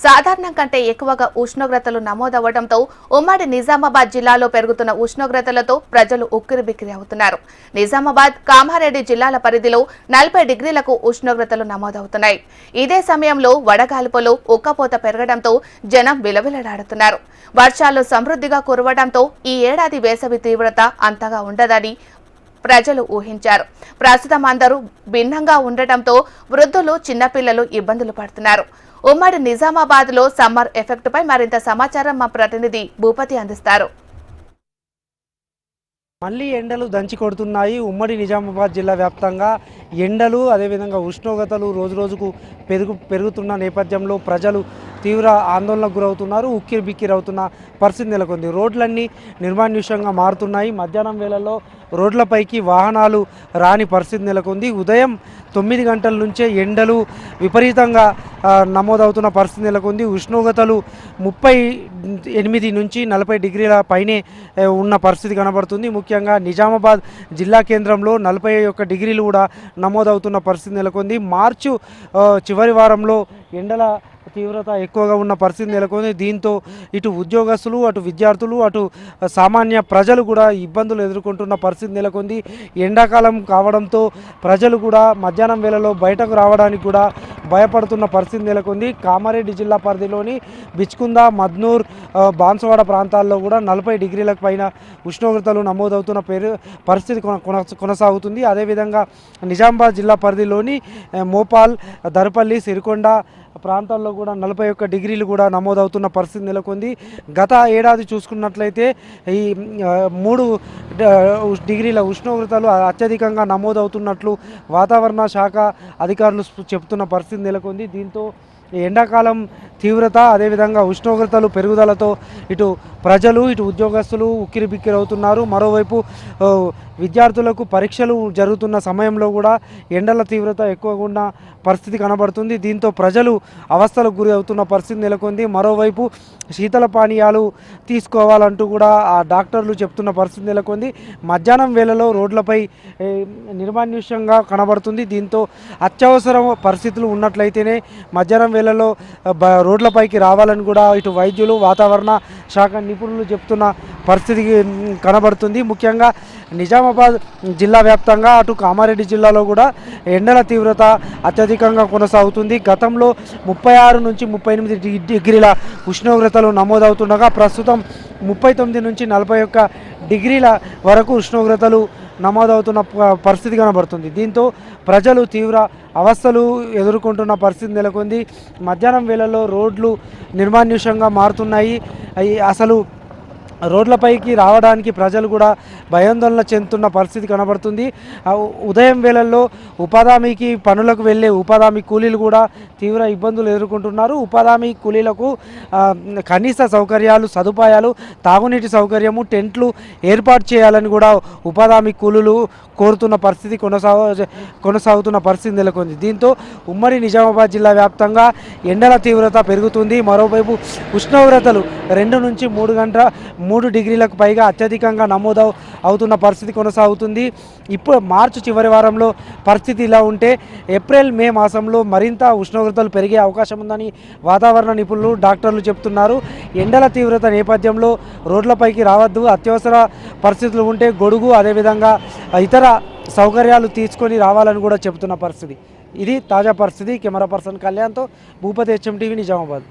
సాధారణం కంటే ఎక్కువగా ఉష్ణోగ్రతలు నమోదవడంతో ఉమ్మడి నిజామాబాద్ జిల్లాలో పెరుగుతున్న ఉష్ణోగ్రతలతో ప్రజలు ఉక్కిరిబిక్కిరి అవుతున్నారు. నిజామాబాద్, కామారెడ్డి జిల్లాల పరిధిలో 40 డిగ్రీలకు ఉష్ణోగ్రతలు నమోదవుతున్నాయి. ఇదే సమయంలో వడగాల్పులు, ఉక్కపోత పెరగడంతో జనం విలవిలలాడుతున్నారు. వర్షాలు సమృద్ధిగా కురవడంతో ఈ ఏడాది వేసవి తీవ్రత అంతగా ఉండదని ప్రజలు ఊహించారు. ప్రస్తుతం అందరూ భిన్నంగా ఉండటంతో వృద్ధులు, చిన్నపిల్లలు ఇబ్బందులు పడుతున్నారు. ఉమ్మడి నిజామాబాద్ లో సమ్మర్ ఎఫెక్ట్ పై మరింత సమాచారం మా ప్రతినిధి భూపతి అందిస్తారు. మళ్ళీ ఎండలు దంచి కొడుతున్నాయి. ఉమ్మడి నిజామాబాద్ జిల్లా వ్యాప్తంగా ఎండలు అదేవిధంగా ఉష్ణోగ్రతలు రోజురోజుకు పెరుగుతున్న నేపథ్యంలో ప్రజలు తీవ్ర ఆందోళనకు గురవుతున్నారు. ఉక్కిరి బిక్కిరి అవుతున్న పరిస్థితి నెలకొంది. రోడ్లన్నీ నిర్మానుష్యంగా మారుతున్నాయి. మధ్యాహ్నం వేళల్లో రోడ్లపైకి వాహనాలు రాని పరిస్థితి నెలకొంది. ఉదయం 9 గంటల నుంచే ఎండలు విపరీతంగా నమోదవుతున్న పరిస్థితి నెలకొంది. ఉష్ణోగ్రతలు 38 నుంచి 40 డిగ్రీల పైనే ఉన్న పరిస్థితి కనబడుతుంది. ముఖ్యంగా నిజామాబాద్ జిల్లా కేంద్రంలో 41 డిగ్రీలు కూడా నమోదవుతున్న పరిస్థితి నెలకొంది. మార్చి చివరి వారంలో ఎండల తీవ్రత ఎక్కువగా ఉన్న పరిస్థితి నెలకొంది. దీంతో ఇటు ఉద్యోగస్తులు, అటు విద్యార్థులు, అటు సామాన్య ప్రజలు కూడా ఇబ్బందులు ఎదుర్కొంటున్న పరిస్థితి నెలకొంది. ఎండాకాలం కావడంతో ప్రజలు కూడా మధ్యాహ్నం వేళలో బయటకు రావడానికి కూడా భయపడుతున్న పరిస్థితి నెలకొంది. కామారెడ్డి జిల్లా పరిధిలోని బిచ్కుంద, మద్నూర్, బాన్సువాడ ప్రాంతాల్లో కూడా 40 డిగ్రీలకు పైన ఉష్ణోగ్రతలు నమోదవుతున్న పరిస్థితి కొనసాగుతుంది. అదేవిధంగా నిజామాబాద్ జిల్లా పరిధిలోని మోపాల్, దర్పల్లి, సిరికొండ ప్రాంతాల్లో కూడా 41 డిగ్రీలు కూడా నమోదవుతున్న పరిస్థితి నెలకొంది. గత ఏడాది చూసుకున్నట్లయితే ఈ 3 డిగ్రీల ఉష్ణోగ్రతలు అత్యధికంగా నమోదవుతున్నట్లు వాతావరణ శాఖ అధికారులు చెబుతున్న పరిస్థితి నెలకొంది. దీంతో ఎండాకాలం తీవ్రత అదేవిధంగా ఉష్ణోగ్రతలు పెరుగుదలతో ఇటు ప్రజలు, ఇటు ఉద్యోగస్తులు ఉక్కిరిబిక్కిరి అవుతున్నారు. మరోవైపు విద్యార్థులకు పరీక్షలు జరుగుతున్న సమయంలో కూడా ఎండల తీవ్రత ఎక్కువగా ఉన్న పరిస్థితి కనబడుతుంది. దీంతో ప్రజలు అవస్థలకు గురి అవుతున్న పరిస్థితి నెలకొంది. మరోవైపు శీతల పానీయాలు తీసుకోవాలంటూ కూడా ఆ డాక్టర్లు చెప్తున్న పరిస్థితి నెలకొంది. మధ్యాహ్నం వేళలో రోడ్లపై నిర్మానుష్యంగా కనబడుతుంది. దీంతో అత్యవసర పరిస్థితులు ఉన్నట్లయితేనే మధ్యాహ్నం వేళలో రోడ్లపైకి రావాలని కూడా ఇటు వైద్యులు, వాతావరణ శాఖ నిపుణులు చెప్తున్న పరిస్థితి కనబడుతుంది. ముఖ్యంగా నిజామాబాద్ జిల్లా వ్యాప్తంగా అటు కామారెడ్డి జిల్లాలో కూడా ఎండల తీవ్రత అత్యధికంగా కొనసాగుతుంది. గతంలో 36 నుంచి 38 డిగ్రీల ఉష్ణోగ్రతలు నమోదవుతుండగా ప్రస్తుతం 39 నుంచి 41 డిగ్రీల వరకు ఉష్ణోగ్రతలు నమోదవుతున్న పరిస్థితి కనబడుతుంది. దీంతో ప్రజలు తీవ్ర అవస్థలు ఎదుర్కొంటున్న పరిస్థితి నెలకొంది. మధ్యాహ్నం వేళల్లో రోడ్లు నిర్మానుష్యంగా మారుతున్నాయి. అసలు రోడ్లపైకి రావడానికి ప్రజలు కూడా భయాందోళన చెందుతున్న పరిస్థితి కనబడుతుంది. ఉదయం వేళల్లో ఉపాధి పనులకు వెళ్ళే ఉపాధి కూలీలు కూడా తీవ్ర ఇబ్బందులు ఎదుర్కొంటున్నారు. ఉపాధి కూలీలకు కనీస సౌకర్యాలు, సదుపాయాలు, తాగునీటి సౌకర్యము, టెంట్లు ఏర్పాటు చేయాలని కూడా ఉపాధి కూలీలు కోరుతున్న పరిస్థితి కొనసాగుతున్న పరిస్థితి నెలకొంది. దీంతో ఉమ్మడి నిజామాబాద్ జిల్లా వ్యాప్తంగా ఎండల తీవ్రత పెరుగుతుంది. మరోవైపు ఉష్ణోగ్రతలు 2 నుంచి 3 డిగ్రీలకు పైగా అత్యధికంగా నమోదు అవుతున్న పరిస్థితి కొనసాగుతుంది. ఇప్పుడు మార్చి చివరి వారంలో పరిస్థితి ఇలా ఉంటే ఏప్రిల్, మే మాసంలో మరింత ఉష్ణోగ్రతలు పెరిగే అవకాశం ఉందని వాతావరణ నిపుణులు, డాక్టర్లు చెప్తున్నారు. ఎండల తీవ్రత నేపథ్యంలో రోడ్లపైకి రావద్దు, అత్యవసర పరిస్థితులు ఉంటే గొడుగు అదేవిధంగా ఇతర సౌకర్యాలు తీసుకొని రావాలని కూడా చెబుతున్న పరిస్థితి. ఇది తాజా పరిస్థితి. కెమెరా పర్సన్ కళ్యాణ్తో భూపతి, HM టీవీ, నిజామాబాద్.